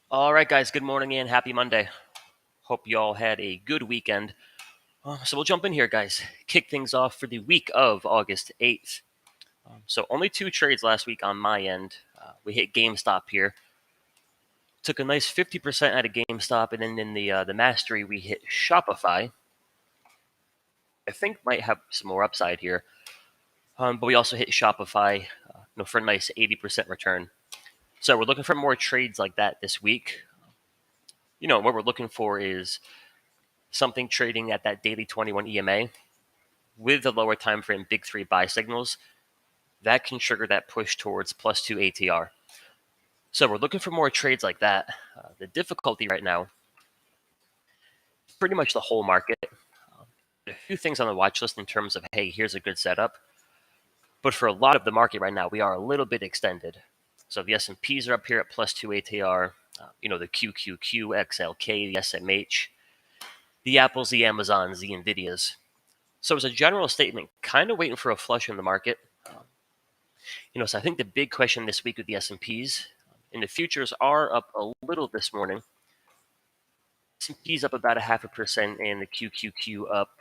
All right, guys, good morning and happy Monday. Hope you all had a good weekend. So we'll jump in here, guys. Kick things off for the week of August 8th. So only two trades last week on my end. We hit GameStop here. Took a nice 50% out of GameStop, and then in the Mastery, we hit Shopify. I think might have some more upside here. But we also hit Shopify for a nice 80% return. So we're looking for more trades like that this week. What we're looking for is something trading at that daily 21 EMA with the lower time frame big three buy signals. That can trigger that push towards plus 2 ATR. So we're looking for more trades like that. The difficulty right now, pretty much the whole market. A few things on the watch list in terms of, hey, here's a good setup. But for a lot of the market right now, we are a little bit extended. So the S&Ps are up here at plus 2 ATR. The QQQ, XLK, the SMH, the Apples, the Amazons, the Nvidias. So as a general statement, kind of waiting for a flush in the market. So I think the big question this week with the S&Ps, and the futures are up a little this morning. S&P's up about 0.5%, and the QQQ up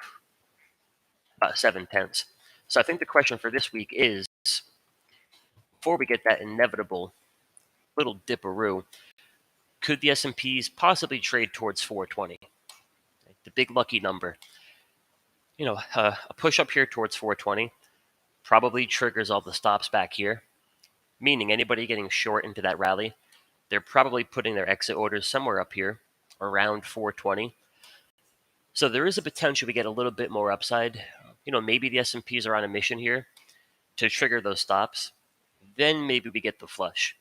about 0.7. So I think the question for this week is, before we get that inevitable little dipperoo, could the S&Ps possibly trade towards 420? The big lucky number. A push up here towards 420 probably triggers all the stops back here, meaning anybody getting short into that rally, they're probably putting their exit orders somewhere up here around 420. So there is a potential we get a little bit more upside. Maybe the S&Ps are on a mission here to trigger those stops. Then maybe we get the flush.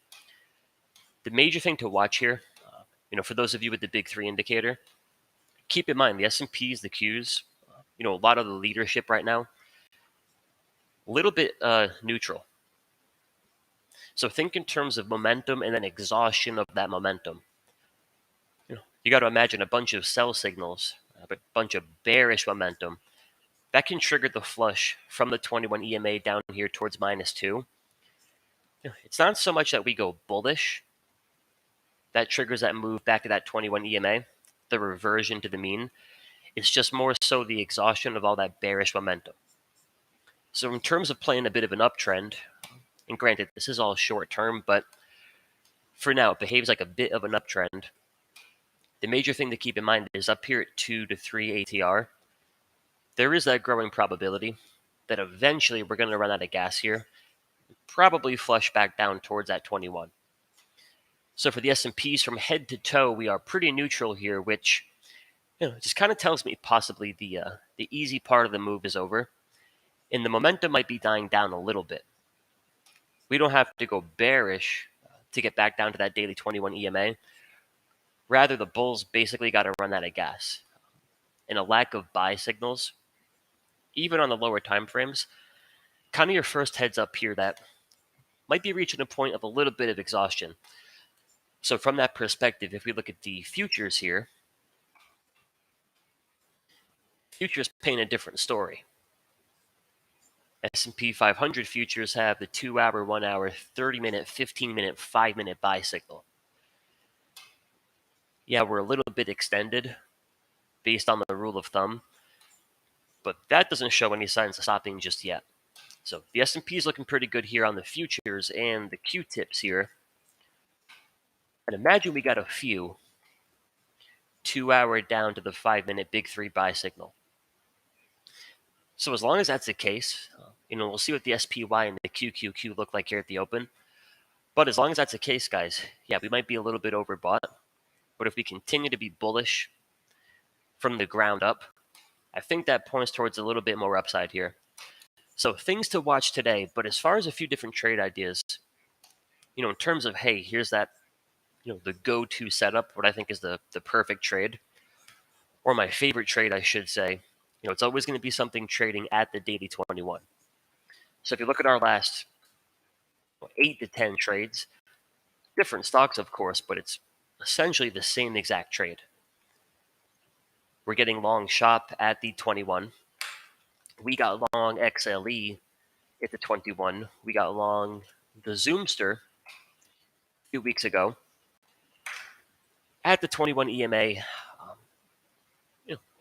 The major thing to watch here, for those of you with the big three indicator, keep in mind the S&Ps, the Qs, a lot of the leadership right now, a little bit neutral. So think in terms of momentum and then exhaustion of that momentum. You got to imagine a bunch of sell signals, a bunch of bearish momentum. That can trigger the flush from the 21 EMA down here towards -2. It's not so much that we go bullish. That triggers that move back to that 21 EMA, the reversion to the mean. It's just more so the exhaustion of all that bearish momentum. So in terms of playing a bit of an uptrend, and granted, this is all short term, but for now, it behaves like a bit of an uptrend. The major thing to keep in mind is up here at 2 to 3 ATR, there is that growing probability that eventually we're going to run out of gas here, probably flush back down towards that 21. So for the S&Ps from head to toe, we are pretty neutral here, which just kind of tells me possibly the easy part of the move is over, and the momentum might be dying down a little bit. We don't have to go bearish to get back down to that daily 21 EMA. Rather, the bulls basically got to run out of gas. And a lack of buy signals, even on the lower time frames, kind of your first heads up here that might be reaching a point of a little bit of exhaustion. So from that perspective, if we look at the futures here, futures paint a different story. S&P 500 futures have the 2-hour, 1-hour, 30-minute, 15-minute, 5-minute buy signal. Yeah, we're a little bit extended based on the rule of thumb, but that doesn't show any signs of stopping just yet. So the S&P is looking pretty good here on the futures and the Q-tips here. And imagine we got a few 2-hour down to the 5-minute big three buy signal. So as long as that's the case, we'll see what the SPY and the QQQ look like here at the open. But as long as that's the case, guys, yeah, we might be a little bit overbought. But if we continue to be bullish from the ground up, I think that points towards a little bit more upside here. So things to watch today. But as far as a few different trade ideas, in terms of, hey, here's that, the go-to setup, what I think is the perfect trade, or my favorite trade, I should say, it's always going to be something trading at the daily 21. So if you look at our last 8 to 10 trades, different stocks, of course, but it's essentially the same exact trade. We're getting long shop at the 21. We got long XLE at the 21. We got long the Zoomster 2 weeks ago. at the 21 EMA,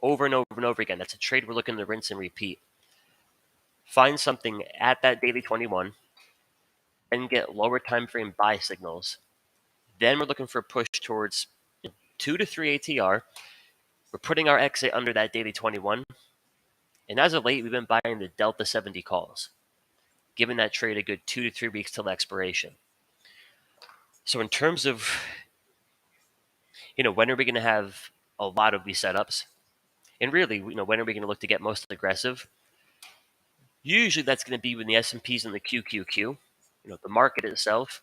over and over and over again. That's a trade we're looking to rinse and repeat. Find something at that daily 21 and get lower time frame buy signals. Then we're looking for a push towards 2 to 3 ATR. We're putting our exit under that daily 21. And as of late, we've been buying the Delta 70 calls, giving that trade a good 2 to 3 weeks till expiration. So in terms of, when are we going to have a lot of these setups? And really, when are we going to look to get most aggressive? Usually that's going to be when the S&Ps and the QQQ, the market itself,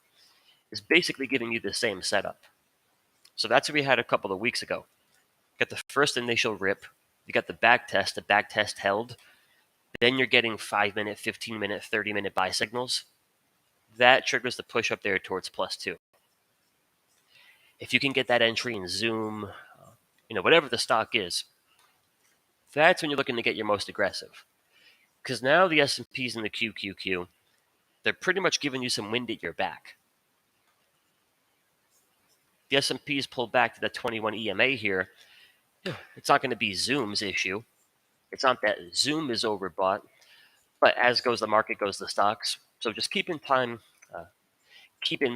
is basically giving you the same setup. So that's what we had a couple of weeks ago. Got the first initial rip. You got the back test. The back test held. Then you're getting 5-minute, 15-minute, 30-minute buy signals. That triggers the push up there towards +2. If you can get that entry in Zoom, whatever the stock is, that's when you're looking to get your most aggressive. Because now the S&Ps and the QQQ, they're pretty much giving you some wind at your back. The S&Ps pulled back to the 21 EMA here. It's not going to be Zoom's issue. It's not that Zoom is overbought, but as goes the market, goes the stocks. So just keep in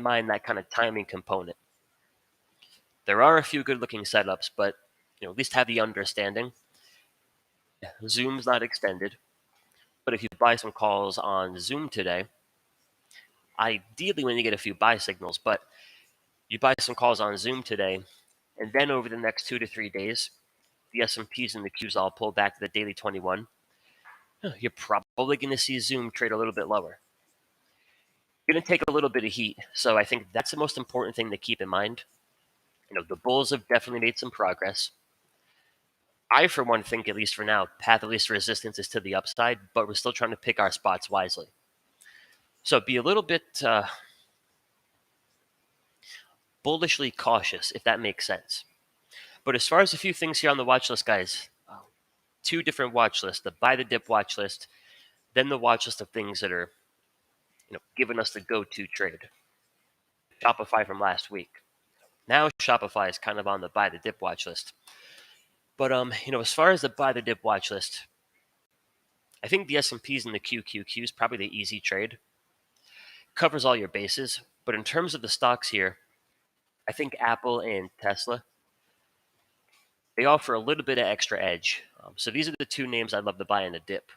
mind that kind of timing component. There are a few good-looking setups, but at least have the understanding. Zoom's not extended, but if you buy some calls on Zoom today, ideally when you get a few buy signals, but you buy some calls on Zoom today, and then over the next 2 to 3 days, the S&Ps and the Qs all pull back to the daily 21. You're probably going to see Zoom trade a little bit lower. Going to take a little bit of heat, so I think that's the most important thing to keep in mind. The bulls have definitely made some progress. I, for one, think, at least for now, path of least resistance is to the upside, but we're still trying to pick our spots wisely. So be a little bit bullishly cautious, if that makes sense. But as far as a few things here on the watch list, guys, 2 different watch lists: the buy the dip watch list, then the watch list of things that are, giving us the go-to trade. Shopify from last week. Now Shopify is kind of on the buy the dip watch list. But as far as the buy the dip watch list, I think the S&Ps and the QQQ is probably the easy trade. Covers all your bases. But in terms of the stocks here, I think Apple and Tesla, they offer a little bit of extra edge. So these are the 2 names I'd love to buy in a dip.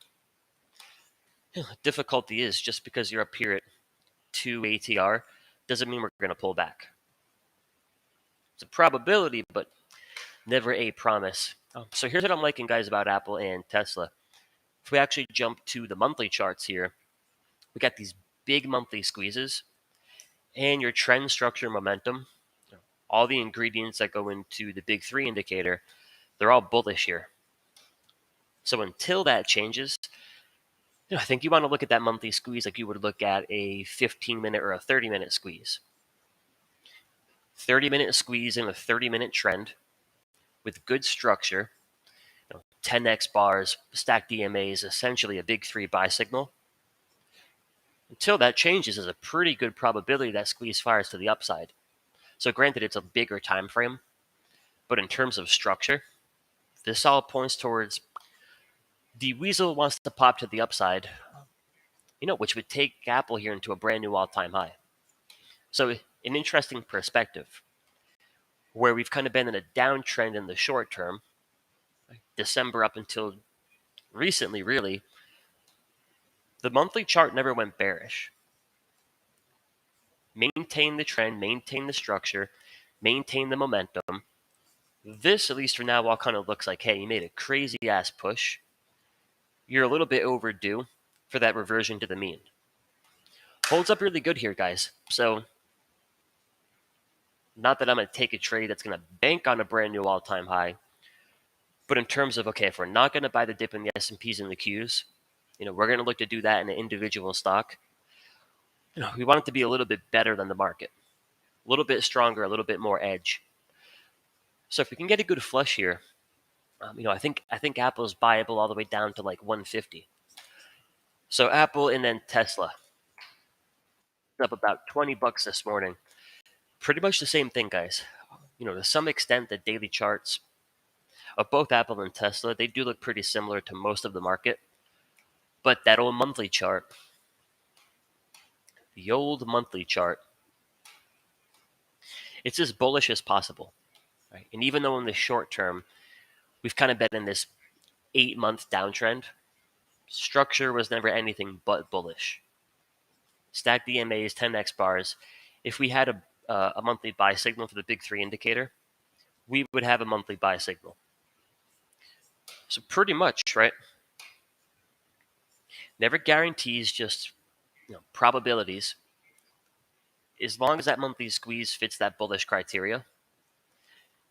Difficulty is just because you're up here at 2 ATR doesn't mean we're going to pull back. It's a probability, but never a promise. So here's what I'm liking, guys, about Apple and Tesla. If we actually jump to the monthly charts here, we got these big monthly squeezes, and your trend, structure, momentum, all the ingredients that go into the big 3 indicator, they're all bullish here. So until that changes, I think you want to look at that monthly squeeze like you would look at a 15-minute or a 30-minute squeeze. 30-minute squeeze in a 30-minute trend with good structure, 10x bars, stacked EMAs, essentially a big 3 buy signal. Until that changes, there's a pretty good probability that squeeze fires to the upside. So granted, it's a bigger time frame, but in terms of structure, this all points towards the weasel wants to pop to the upside, which would take Apple here into a brand new all-time high. So an interesting perspective, where we've kind of been in a downtrend in the short term, December up until recently, really, the monthly chart never went bearish. Maintain the trend, maintain the structure, maintain the momentum. This, at least for now, all kind of looks like, hey, you made a crazy-ass push. You're a little bit overdue for that reversion to the mean. Holds up really good here, guys. So, not that I'm going to take a trade that's going to bank on a brand new all-time high, but in terms of, okay, if we're not going to buy the dip in the S&Ps and the Qs, we're going to look to do that in an individual stock. We want it to be a little bit better than the market, a little bit stronger, a little bit more edge. So if we can get a good flush here, I think Apple's buyable all the way down to like 150. So Apple and then Tesla, up about $20 this morning. Pretty much the same thing, guys. To some extent, the daily charts of both Apple and Tesla, they do look pretty similar to most of the market. But that old monthly chart, the old monthly chart, it's as bullish as possible. Right? And even though in the short term, we've kind of been in this 8-month downtrend, structure was never anything but bullish. Stacked EMAs, 10x bars. If we had a monthly buy signal for the big three indicator, we would have a monthly buy signal. So pretty much, right? Never guarantees, just probabilities. As long as that monthly squeeze fits that bullish criteria,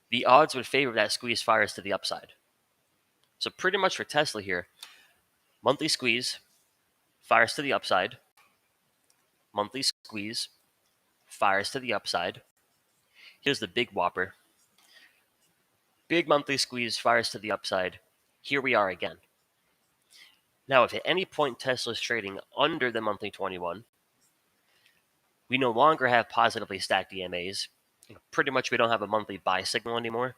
the odds would favor that squeeze fires to the upside. So pretty much for Tesla here, monthly squeeze fires to the upside, monthly squeeze fires to the upside. Here's the big whopper. Big monthly squeeze fires to the upside. Here we are again. Now, if at any point Tesla is trading under the monthly 21, we no longer have positively stacked EMAs. Pretty much we don't have a monthly buy signal anymore.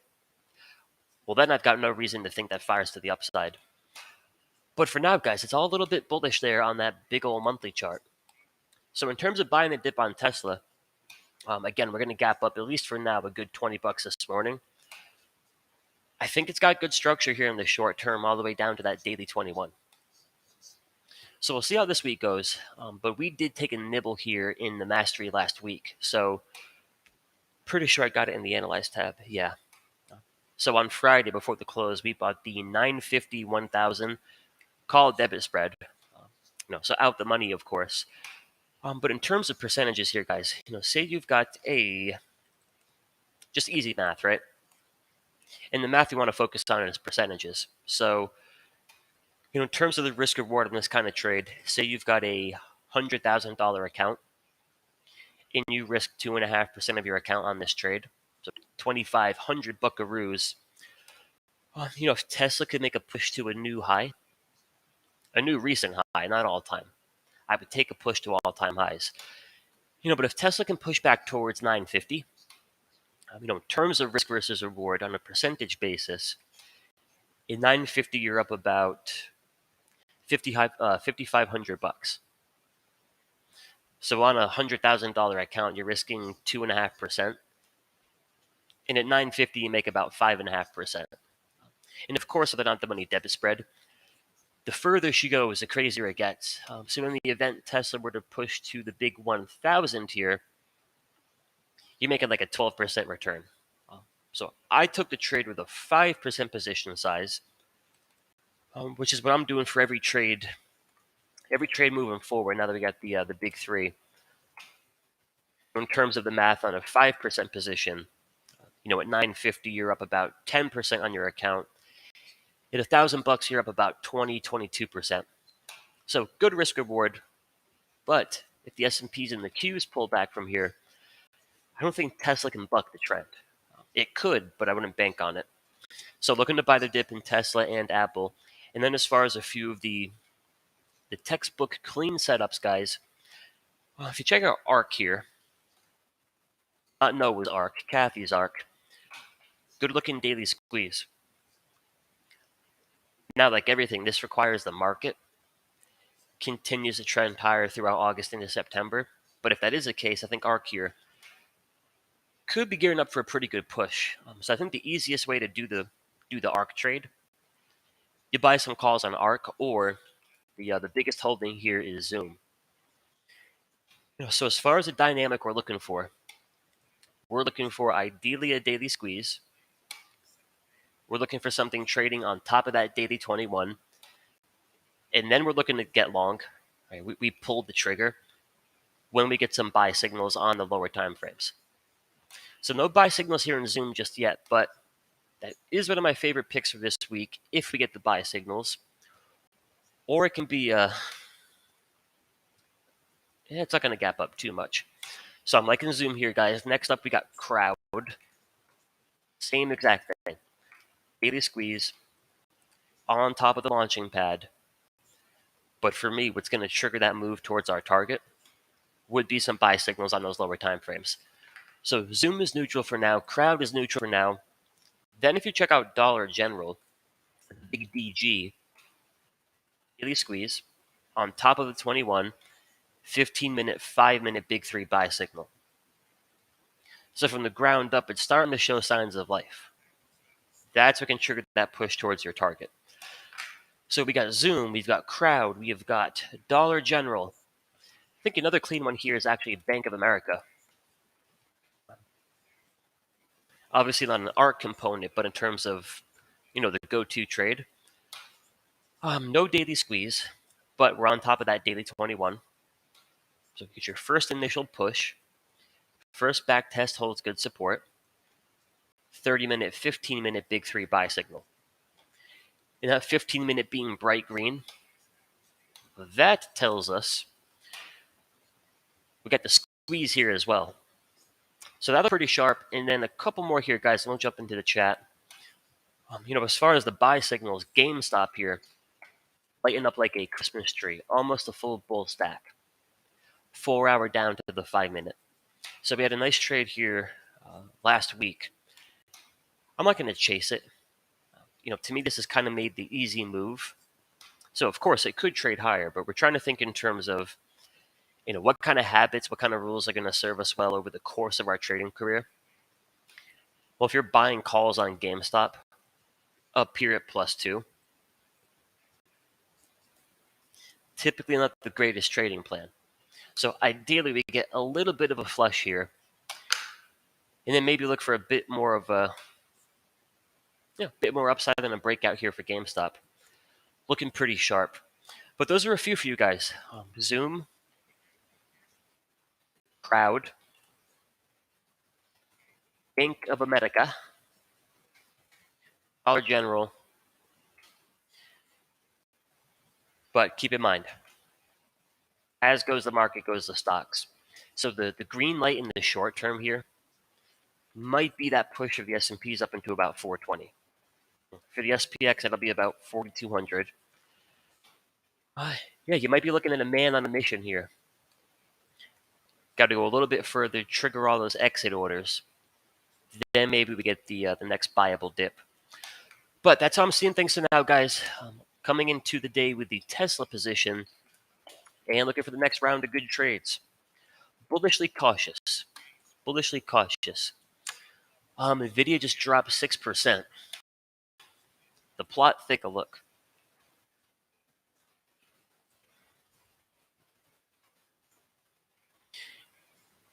Well, then I've got no reason to think that fires to the upside. But for now, guys, it's all a little bit bullish there on that big old monthly chart. So in terms of buying the dip on Tesla, again, we're going to gap up, at least for now, a good $20 this morning. I think it's got good structure here in the short term, all the way down to that daily 21. So we'll see how this week goes. But we did take a nibble here in the mastery last week. So pretty sure I got it in the analyze tab. Yeah. So on Friday before the close, we bought the 950 1000 call debit spread. So out the money, of course. But in terms of percentages here, guys, say you've got just easy math, right? And the math you want to focus on is percentages. So, in terms of the risk reward in this kind of trade, say you've got a $100,000 account and you risk 2.5% of your account on this trade. So 2,500 buckaroos. If Tesla could make a push to a new high, a new recent high, not all time, I would take a push to all-time highs. But if Tesla can push back towards 950, in terms of risk versus reward on a percentage basis, in 950 you're up about 5,500 bucks. So on a $100,000 account, you're risking 2.5%, and at 950 you make about 5.5%. And of course, with an on-the-money debit spread, the further she goes, the crazier it gets. So in the event Tesla were to push to the big 1,000 here, you're making like a 12% return. So I took the trade with a 5% position size, which is what I'm doing for every trade moving forward. Now that we got the big three, in terms of the math on a 5% position, at 950 you're up about 10% on your account. At $1,000 you're up about 22%. So good risk reward, but if the S&Ps and the Qs pull back from here, I don't think Tesla can buck the trend. It could, but I wouldn't bank on it. So looking to buy the dip in Tesla and Apple. And then as far as a few of the textbook clean setups, guys, if you check out ARC here, not Noah's ARC, Kathy's ARC, good looking daily squeeze. Now, like everything, this requires the market continues to trend higher throughout August into September. But if that is the case, I think ARC here could be gearing up for a pretty good push. So I think the easiest way to do the ARC trade, you buy some calls on ARC, or the biggest holding here is Zoom. So as far as the dynamic we're looking for ideally a daily squeeze. We're looking for something trading on top of that daily 21. And then we're looking to get long. Right? We pulled the trigger when we get some buy signals on the lower time frames. So no buy signals here in Zoom just yet, but that is one of my favorite picks for this week if we get the buy signals. Or it can be, it's not going to gap up too much. So I'm liking Zoom here, guys. Next up, we got Crowd. Same exact thing. Daily squeeze on top of the launching pad. But for me, what's going to trigger that move towards our target would be some buy signals on those lower time frames. So Zoom is neutral for now. Crowd is neutral for now. Then if you check out Dollar General, big DG, daily squeeze, on top of the 21, 15-minute, 5-minute big three buy signal. So from the ground up, it's starting to show signs of life. That's what can trigger that push towards your target. So we got Zoom, we've got Crowd, we've got Dollar General. I think another clean one here is actually Bank of America. Obviously not an ARC component, but in terms of, the go-to trade. No daily squeeze, but we're on top of that daily 21. So get your first initial push. First back test holds good support. 30-minute, 15-minute big three buy signal. And that 15-minute being bright green, that tells us we got the squeeze here as well. So that's pretty sharp. And then a couple more here, guys. We'll jump into the chat. As far as the buy signals, GameStop here, lighting up like a Christmas tree, almost a full bull stack. 4 hour down to the 5-minute. So we had a nice trade here last week. I'm not going to chase it. To me, this has kind of made the easy move. So, of course, it could trade higher, but we're trying to think in terms of, what kind of habits, what kind of rules are going to serve us well over the course of our trading career. Well, if you're buying calls on GameStop, up here at +2, typically not the greatest trading plan. So ideally, we get a little bit of a flush here, and then maybe look for a bit more of a, bit more upside than a breakout here for GameStop. Looking pretty sharp. But those are a few for you guys. Zoom, Crowd, Bank of America, Dollar General. But keep in mind, as goes the market, goes the stocks. So the green light in the short term here might be that push of the S&Ps up into about 420. For the SPX, that'll be about 4,200. Yeah, you might be looking at a man on a mission here. Got to go a little bit further, trigger all those exit orders. Then maybe we get the next buyable dip. But that's how I'm seeing things for now, guys. Coming into the day with the Tesla position and looking for the next round of good trades. Bullishly cautious. Bullishly cautious. Nvidia just dropped 6%. The plot thick a look.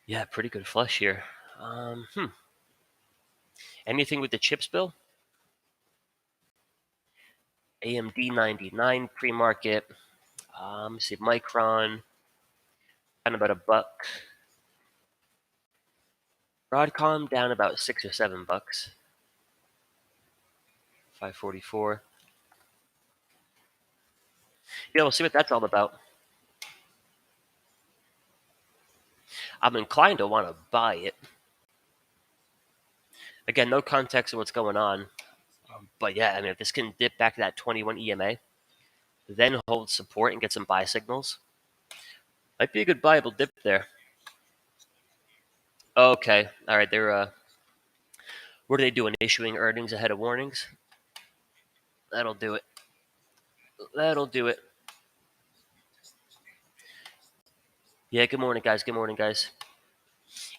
Yeah, pretty good flush here. Anything with the chips, Bill? AMD 99 pre-market. See Micron, down about $1. Broadcom down about $6 or $7. 544. Yeah, we'll see what that's all about. I'm inclined to want to buy it. Again, no context of what's going on. But yeah, if this can dip back to that 21 EMA, then hold support and get some buy signals, might be a good buyable dip there. Okay, all right. They're what are they doing? Issuing earnings ahead of warnings? That'll do it. That'll do it. Yeah. Good morning, guys. Good morning, guys.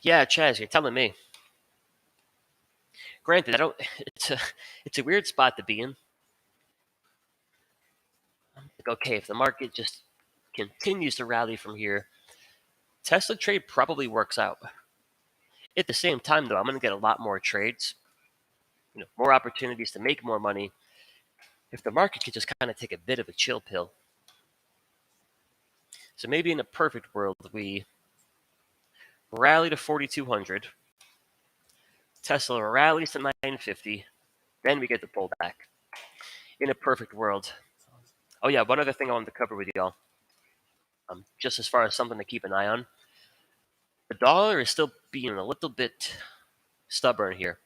Yeah, Chaz, you're telling me. Granted, I don't. It's a weird spot to be in. Like, okay, if the market just continues to rally from here, Tesla trade probably works out. At the same time, though, I'm going to get a lot more trades, more opportunities to make more money if the market could just kind of take a bit of a chill pill. So maybe in a perfect world, we rally to 4,200. Tesla rallies to 950. Then we get the pullback. In a perfect world. Oh, yeah, one other thing I wanted to cover with y'all. Just as far as something to keep an eye on. The dollar is still being a little bit stubborn here.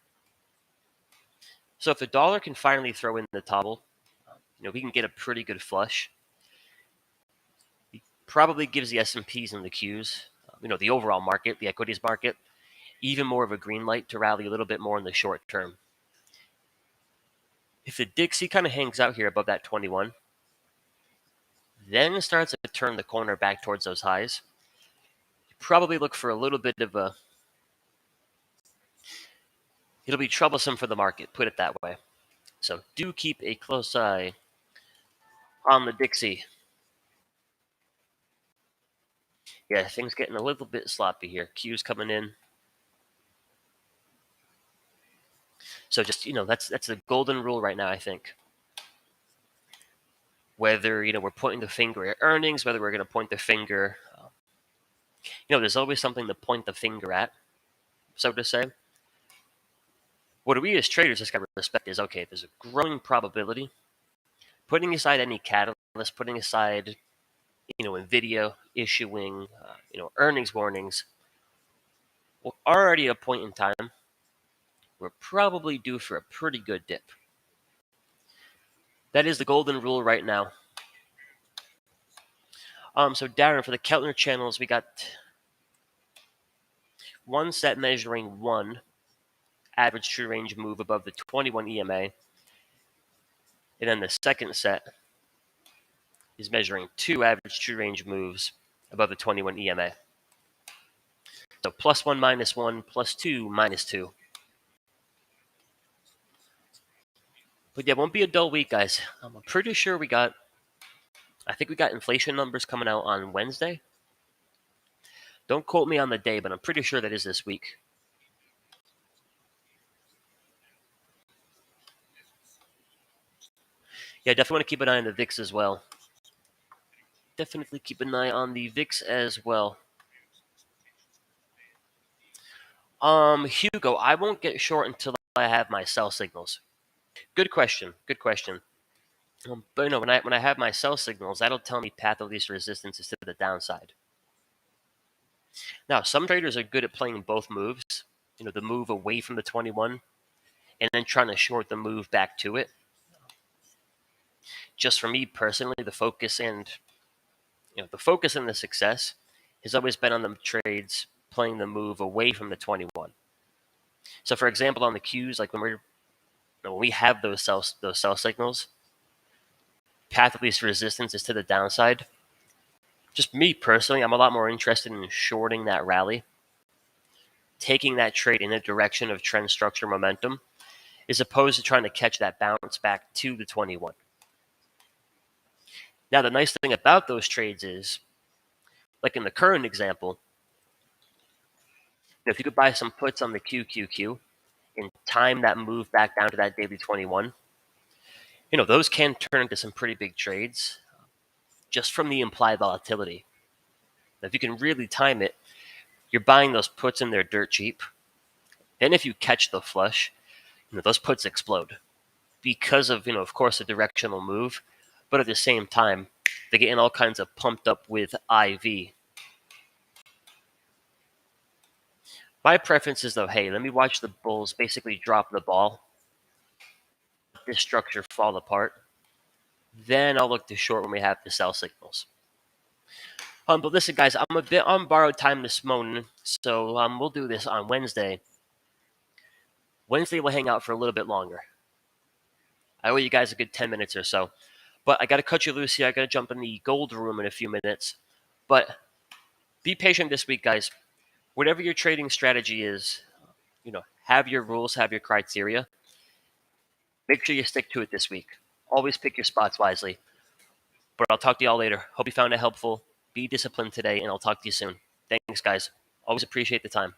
So if the dollar can finally throw in the toggle, we can get a pretty good flush. It probably gives the S&Ps and the Qs, the overall market, the equities market, even more of a green light to rally a little bit more in the short term. If the Dixie kind of hangs out here above that 21, then it starts to turn the corner back towards those highs, you probably look for a little bit of a... It'll be troublesome for the market, put it that way. So do keep a close eye on the Dixie. Yeah, things getting a little bit sloppy here. Q's coming in. So just, that's the golden rule right now, I think. Whether, we're pointing the finger at earnings, whether we're going to point the finger, there's always something to point the finger at, so to say. What we as traders just got to respect is, okay, there's a growing probability, putting aside any catalyst, putting aside, NVIDIA issuing, earnings warnings, we're already at a point in time, we're probably due for a pretty good dip. That is the golden rule right now. So Darren, for the Keltner channels, we got one set measuring one average true range move above the 21 EMA. And then the second set is measuring two average true range moves above the 21 EMA. So +1, -1, +2, -2. But yeah, it won't be a dull week, guys. I'm pretty sure I think we got inflation numbers coming out on Wednesday. Don't quote me on the day, but I'm pretty sure that is this week. Yeah, definitely want to keep an eye on the VIX as well. Definitely keep an eye on the VIX as well. Hugo, I won't get short until I have my sell signals. Good question. But when I have my sell signals, that'll tell me path of least resistance is to the downside. Now, some traders are good at playing both moves. The move away from the 21, and then trying to short the move back to it. Just for me personally, the focus and the success has always been on the trades playing the move away from the 21. So, for example, on the Qs, like when we have those sell signals, path of least resistance is to the downside. Just me personally, I'm a lot more interested in shorting that rally, taking that trade in a direction of trend structure momentum, as opposed to trying to catch that bounce back to the 21. Now, the nice thing about those trades is, like in the current example, if you could buy some puts on the QQQ and time that move back down to that daily 21, those can turn into some pretty big trades just from the implied volatility. Now, if you can really time it, you're buying those puts and they're dirt cheap. Then if you catch the flush, those puts explode because of, of course, a directional move. But at the same time, they're getting all kinds of pumped up with IV. My preference is, though, hey, let me watch the bulls basically drop the ball, this structure fall apart. Then I'll look to short when we have the sell signals. But listen, guys, I'm a bit on borrowed time this morning, so we'll do this on Wednesday. Wednesday, we'll hang out for a little bit longer. I owe you guys a good 10 minutes or so. But I got to cut you loose here. I got to jump in the gold room in a few minutes. But be patient this week, guys. Whatever your trading strategy is, have your rules, have your criteria. Make sure you stick to it this week. Always pick your spots wisely. But I'll talk to y'all later. Hope you found it helpful. Be disciplined today, and I'll talk to you soon. Thanks, guys. Always appreciate the time.